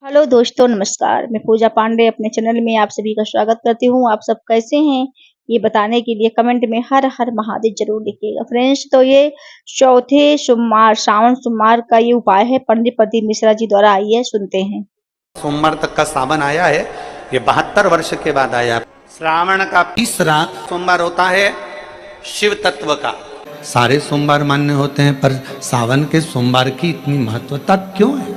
Hello दोस्तों, नमस्कार। मैं पूजा पांडे अपने चैनल में आप सभी का स्वागत करती हूँ। आप सब कैसे हैं ये बताने के लिए कमेंट में हर हर महादेव जरूर लिखिएगा फ्रेंड्स। तो ये चौथे सोमवार श्रावण सोमवार का ये उपाय है, पंडित प्रदीप मिश्रा जी द्वारा। आइए सुनते हैं। सोमवार तक का सावन आया है, ये 72 वर्ष के बाद आया। श्रावण का तीसरा सोमवार होता है शिव तत्व का। सारे सोमवार मान्य होते हैं, पर सावन के सोमवार की इतनी महत्वता क्यों है?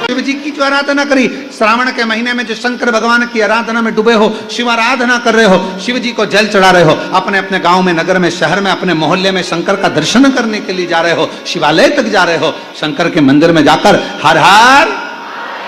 शिव जी की जो आराधना करी, श्रावण के महीने में जो शंकर भगवान की आराधना में डूबे हो, शिव आराधना कर रहे हो, शिव जी को जल चढ़ा रहे हो, अपने अपने गांव में, नगर में, शहर में, अपने मोहल्ले में शंकर का दर्शन करने के लिए जा रहे हो, शिवालय तक जा रहे हो, शंकर के मंदिर में जाकर हर हर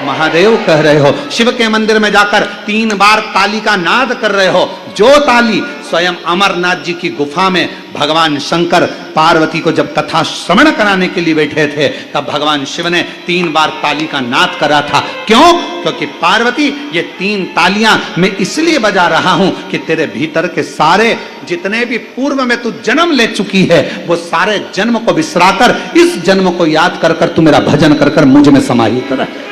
महादेव कह रहे हो, शिव के मंदिर में जाकर 3 बार ताली का नाद कर रहे हो। जो ताली स्वयं अमरनाथ जी की गुफा में भगवान शंकर पार्वती को जब कथा श्रवण कराने के लिए बैठे थे, तब भगवान शिव ने 3 बार ताली का नाद करा था। क्यों? क्योंकि पार्वती, ये 3 तालियां मैं इसलिए बजा रहा हूं कि तेरे भीतर के सारे जितने भी पूर्व में तू जन्म ले चुकी है, वो सारे जन्म को बिसराकर इस जन्म को याद कर कर तू मेरा भजन कर कर मुझ में समाहित रहे।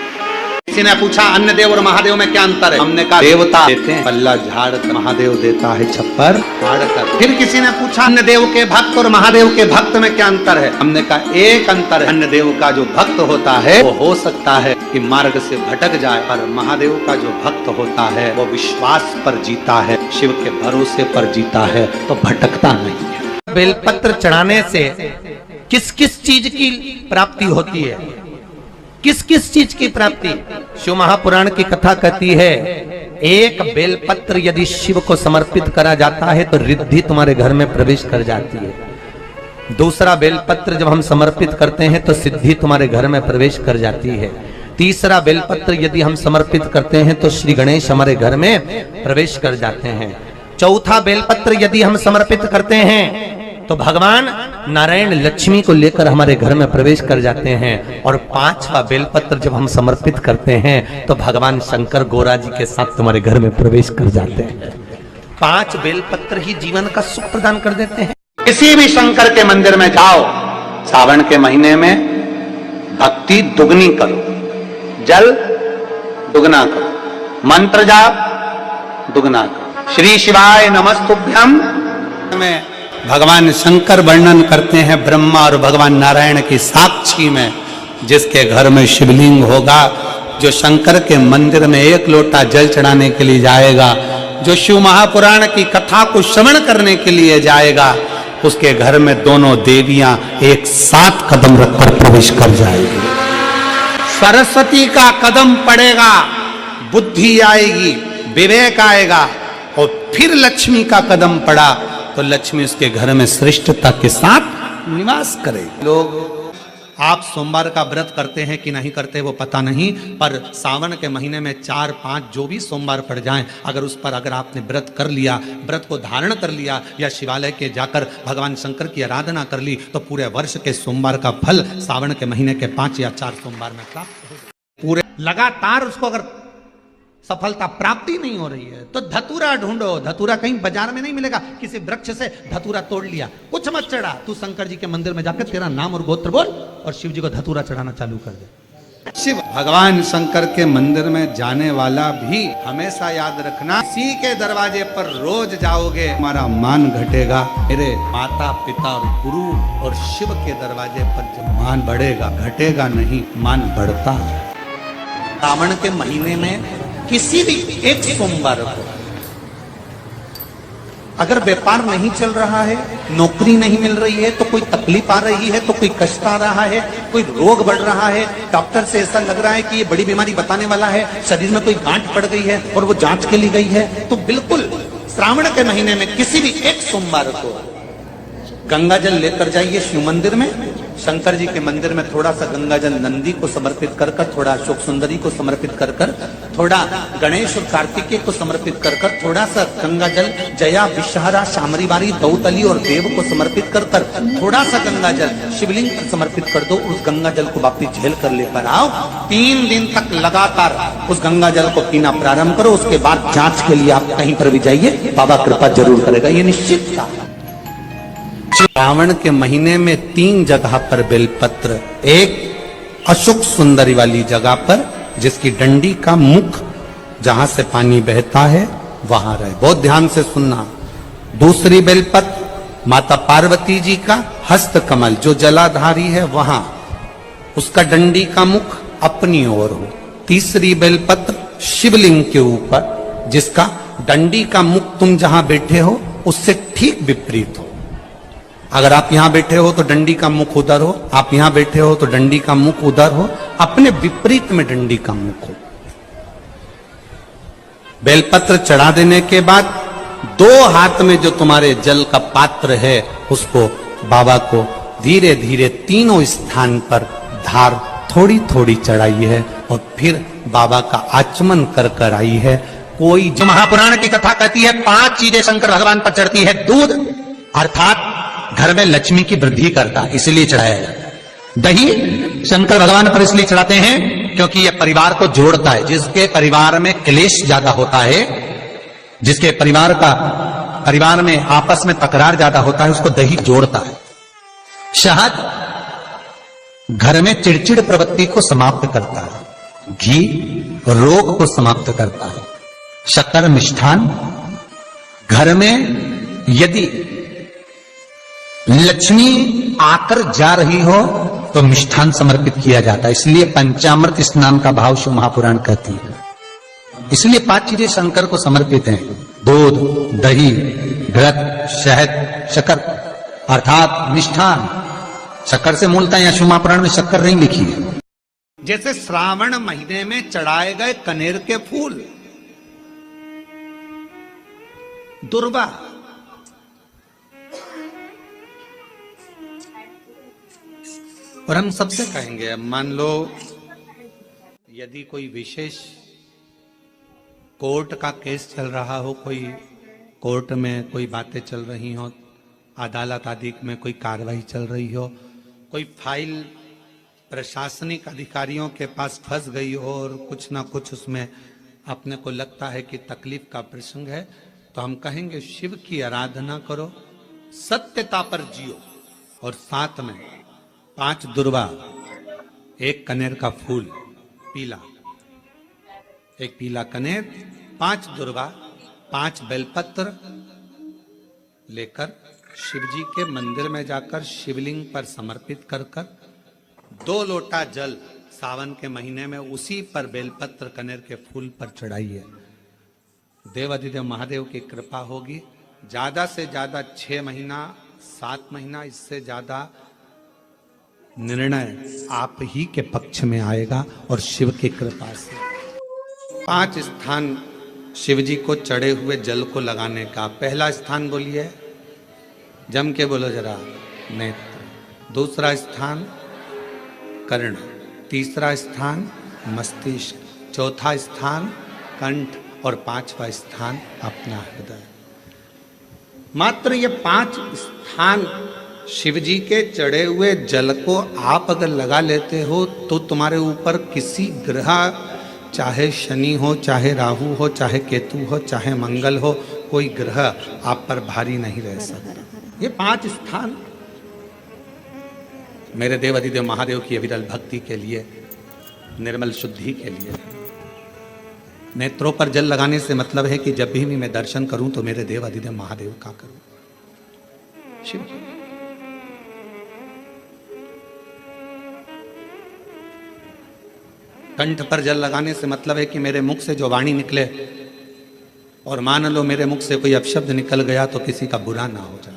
किसी ने पूछा अन्य देव और महादेव में क्या अंतर है? हमने कहा देवता देते हैं पल्ला झाड़ कर, महादेव देता है छप्पर फाड़ कर। फिर किसी ने पूछा अन्य देव के भक्त और महादेव के भक्त में क्या अंतर है? हमने कहा एक अंतर है, अन्य देव का जो भक्त होता है वो हो सकता है कि मार्ग से भटक जाए, पर महादेव का जो भक्त होता है वो विश्वास पर जीता है, शिव के भरोसे पर जीता है, तो भटकता नहीं है। बेलपत्र चढ़ाने से किस किस चीज की प्राप्ति होती है? किस किस चीज की प्राप्ति? शिव महापुराण की कथा कहती है, एक बेलपत्र यदि शिव को समर्पित करा जाता है तो रिद्धि तुम्हारे घर में प्रवेश कर जाती है। दूसरा बेलपत्र जब हम समर्पित करते हैं तो सिद्धि तुम्हारे घर में प्रवेश कर जाती है। तीसरा बेलपत्र यदि हम समर्पित करते हैं तो श्री गणेश हमारे घर में प्रवेश कर जाते हैं। चौथा बेलपत्र यदि हम समर्पित करते हैं तो भगवान नारायण लक्ष्मी को लेकर हमारे घर में प्रवेश कर जाते हैं। और 5वां बेलपत्र जब हम समर्पित करते हैं तो भगवान शंकर गोरा जी के साथ तुम्हारे घर में प्रवेश कर जाते हैं। 5 बेलपत्र ही जीवन का सुख प्रदान कर देते हैं। किसी भी शंकर के मंदिर में जाओ, सावन के महीने में भक्ति दुगनी करो, जल दुगना करो, मंत्र जाप दुगना करो। श्री शिवाय नमस्तुभ्यम में भगवान शंकर वर्णन करते हैं ब्रह्मा और भगवान नारायण की साक्षी में, जिसके घर में शिवलिंग होगा, जो शंकर के मंदिर में 1 लोटा जल चढ़ाने के लिए जाएगा, जो शिव महापुराण की कथा को श्रवण करने के लिए जाएगा, उसके घर में दोनों देवियां एक साथ कदम रखकर प्रवेश कर जाएगी। सरस्वती का कदम पड़ेगा, बुद्धि आएगी, विवेक आएगा, और फिर लक्ष्मी का कदम पड़ा तो लक्ष्मी उसके घर में श्रेष्ठता के साथ निवास करेगी। लोग आप सोमवार का व्रत करते हैं कि नहीं करते वो पता नहीं, पर सावन के महीने में 4-5 जो भी सोमवार पड़ जाएं, अगर उस पर अगर आपने व्रत कर लिया, व्रत को धारण कर लिया, या शिवालय के जाकर भगवान शंकर की आराधना कर ली, तो पूरे वर्ष के सोमवार का फल सावन के महीने के 5 या 4 सोमवार में प्राप्त हो। पूरे लगातार उसको अगर सफलता प्राप्ति नहीं हो रही है तो धतूरा ढूंढो। धतूरा कहीं बाजार में नहीं मिलेगा, किसी वृक्ष से धतूरा तोड़ लिया, कुछ मत चढ़ा, तू शंकर जी के मंदिर में जाकर तेरा नाम और गोत्र बोल और शिव जी को धतूरा चढ़ाना चालू कर दे। शिव भगवान शंकर के मंदिर में जाने वाला भी हमेशा याद रखना, इसी के दरवाजे पर रोज जाओगे, हमारा मान घटेगा। मेरे माता पिता और गुरु और शिव के दरवाजे पर जब मान बढ़ेगा, घटेगा नहीं, मान बढ़ता है। सावन के महीने में किसी भी एक सोमवार को अगर व्यापार नहीं चल रहा है, नौकरी नहीं मिल रही है, तो कोई तकलीफ आ रही है, तो कोई कष्ट आ रहा है, कोई रोग बढ़ रहा है, डॉक्टर से ऐसा लग रहा है कि ये बड़ी बीमारी बताने वाला है, शरीर में कोई गांठ पड़ गई है और वो जांच के लिए गई है, तो बिल्कुल श्रावण के महीने में किसी भी एक सोमवार को गंगा जल लेकर जाइए शिव मंदिर में। शंकर जी के मंदिर में थोड़ा सा गंगा जल नंदी को समर्पित कर कर, थोड़ा अशोक सुंदरी को समर्पित कर कर, थोड़ा गणेश और कार्तिकेय को समर्पित कर कर, थोड़ा सा गंगा जल जया विषहरा शामरीबारी दौतली और देव को समर्पित कर कर, थोड़ा सा गंगा जल शिवलिंग को समर्पित कर दो। उस गंगा जल को वापिस झेल कर लेकर आओ। 3 दिन तक लगातार उस गंगा जल को पीना प्रारंभ करो। उसके बाद जांच के लिए आप कहीं पर भी जाइए, बाबा कृपा जरूर करेगा, ये निश्चित था। श्रावण के महीने में 3 जगह पर बेलपत्र, एक अशोक सुंदरी वाली जगह पर, जिसकी डंडी का मुख जहां से पानी बहता है वहां रहे। बहुत ध्यान से सुनना। दूसरी बेलपत्र माता पार्वती जी का हस्त कमल जो जलाधारी है वहां, उसका डंडी का मुख अपनी ओर हो। तीसरी बेलपत्र शिवलिंग के ऊपर जिसका डंडी का मुख तुम जहां बैठे हो उससे ठीक विपरीत हो। अगर आप यहां बैठे हो तो डंडी का मुख उधर हो, आप यहां बैठे हो तो डंडी का मुख उधर हो, अपने विपरीत में डंडी का मुख हो। बेलपत्र चढ़ा देने के बाद दो हाथ में जो तुम्हारे जल का पात्र है उसको बाबा को धीरे धीरे तीनों स्थान पर धार थोड़ी थोड़ी चढ़ाई है और फिर बाबा का आचमन कर कर आई है। कोई जो महापुराण की कथा कहती है 5 चीजें शंकर भगवान पर चढ़ती है। दूध अर्थात घर में लक्ष्मी की वृद्धि करता है, इसलिए चढ़ाया जाता है। दही शंकर भगवान पर इसलिए चढ़ाते हैं क्योंकि यह परिवार को जोड़ता है। जिसके परिवार में क्लेश ज्यादा होता है, जिसके परिवार में आपस में तकरार ज्यादा होता है, उसको दही जोड़ता है। शहद घर में चिड़चिड़ प्रवृत्ति को समाप्त करता है। घी रोग को समाप्त करता है। शक्कर मिष्ठान घर में यदि लक्ष्मी आकर जा रही हो तो मिष्ठान समर्पित किया जाता है। इसलिए पंचामृत स्नान का भाव शिव महापुराण कहती है। इसलिए 5 चीजें शंकर को समर्पित हैं। दूध, दही, घृत, शहद, शक्कर अर्थात मिष्ठान। शक्कर से मूलतः या शिव महापुराण में शक्कर नहीं लिखी है। जैसे श्रावण महीने में चढ़ाए गए कनेर के फूल, दुर्वा, और हम सबसे कहेंगे, मान लो यदि कोई विशेष कोर्ट का केस चल रहा हो, कोई कोर्ट में कोई बातें चल रही हो, अदालत आदि में कोई कार्रवाई चल रही हो, कोई फाइल प्रशासनिक अधिकारियों के पास फंस गई हो और कुछ ना कुछ उसमें अपने को लगता है कि तकलीफ का प्रसंग है, तो हम कहेंगे शिव की आराधना करो, सत्यता पर जियो और साथ में 5 दुर्वा, 1 कनेर का फूल पीला, 1 पीला कनेर, 5 दुर्वा, 5 बेलपत्र लेकर शिव जी के मंदिर में जाकर शिवलिंग पर समर्पित कर कर 2 लोटा जल सावन के महीने में उसी पर बेलपत्र कनेर के फूल पर चढ़ाइए। देवाधिदेव महादेव की कृपा होगी। ज्यादा से ज्यादा 6 महीना 7 महीना, इससे ज्यादा निर्णय आप ही के पक्ष में आएगा और शिव की कृपा से। 5 स्थान शिव जी को चढ़े हुए जल को लगाने का। पहला स्थान बोलिए, जम के बोलो जरा, नेत्र। दूसरा स्थान कर्ण। तीसरा स्थान मस्तिष्क। चौथा स्थान कंठ और 5वां स्थान अपना हृदय। मात्र ये 5 स्थान शिव जी के चढ़े हुए जल को आप अगर लगा लेते हो तो तुम्हारे ऊपर किसी ग्रह, चाहे शनि हो, चाहे राहु हो, चाहे केतु हो, चाहे मंगल हो, कोई ग्रह आप पर भारी नहीं रह सकता। ये 5 स्थान मेरे देव अधिदेव महादेव की अविरल भक्ति के लिए, निर्मल शुद्धि के लिए। नेत्रों पर जल लगाने से मतलब है कि जब भी मैं दर्शन करूं तो मेरे देव अधिदेव महादेव का करूं, शिव। कंठ पर जल लगाने से मतलब है कि मेरे मुख से जो वाणी निकले, और मान लो मेरे मुख से कोई अपशब्द निकल गया तो किसी का बुरा ना हो जाए।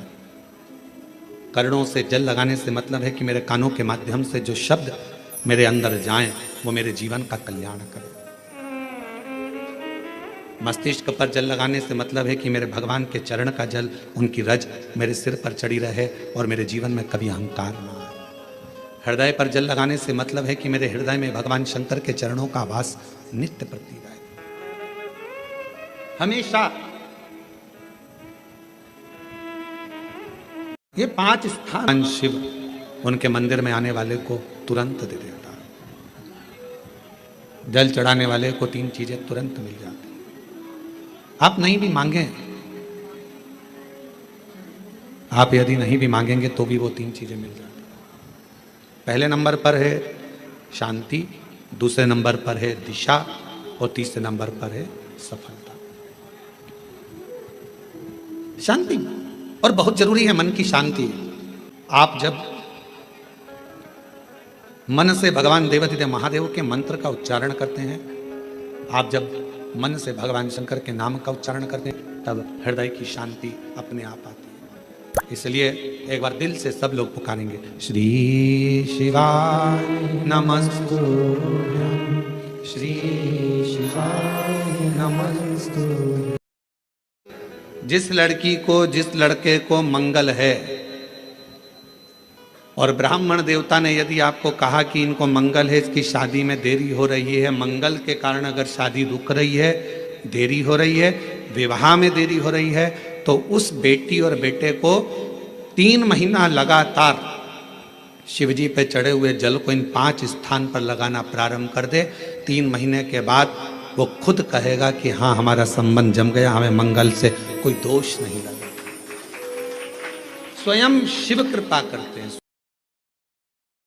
कर्णों से जल लगाने से मतलब है कि मेरे कानों के माध्यम से जो शब्द मेरे अंदर जाएं वो मेरे जीवन का कल्याण करें। मस्तिष्क पर जल लगाने से मतलब है कि मेरे भगवान के चरण का जल, उनकी रज मेरे सिर पर चढ़ी रहे और मेरे जीवन में कभी अहंकार ना आए। हृदय पर जल लगाने से मतलब है कि मेरे हृदय में भगवान शंकर के चरणों का वास नित्य प्रतीत रहे हमेशा। ये 5 स्थान शिव उनके मंदिर में आने वाले को तुरंत दे देता है। जल चढ़ाने वाले को 3 चीजें तुरंत मिल जाती। आप नहीं भी मांगे, आप यदि नहीं भी मांगेंगे तो भी वो 3 चीजें मिल जाती। पहले नंबर पर है शांति, दूसरे नंबर पर है दिशा और तीसरे नंबर पर है सफलता। शांति और बहुत जरूरी है मन की शांति। आप जब मन से भगवान देवाधिदेव महादेव के मंत्र का उच्चारण करते हैं, आप जब मन से भगवान शंकर के नाम का उच्चारण करते हैं, तब हृदय की शांति अपने आप आती है। इसलिए एक बार दिल से सब लोग पुकारेंगे, श्री शिवाय नमस्तुभ्यं, श्री शिवाय नमस्तुभ्यं। जिस लड़की को, जिस लड़के को मंगल है, और ब्राह्मण देवता ने यदि आपको कहा कि इनको मंगल है, इसकी शादी में देरी हो रही है, मंगल के कारण अगर शादी रुक रही है, देरी हो रही है, विवाह में देरी हो रही है, तो उस बेटी और बेटे को 3 महीना लगातार शिवजी पे चढ़े हुए जल को इन 5 स्थान पर लगाना प्रारंभ कर दे। 3 महीने के बाद वो खुद कहेगा कि हाँ, हमारा संबंध जम गया, हमें मंगल से कोई दोष नहीं लगा। स्वयं शिव कृपा करते हैं।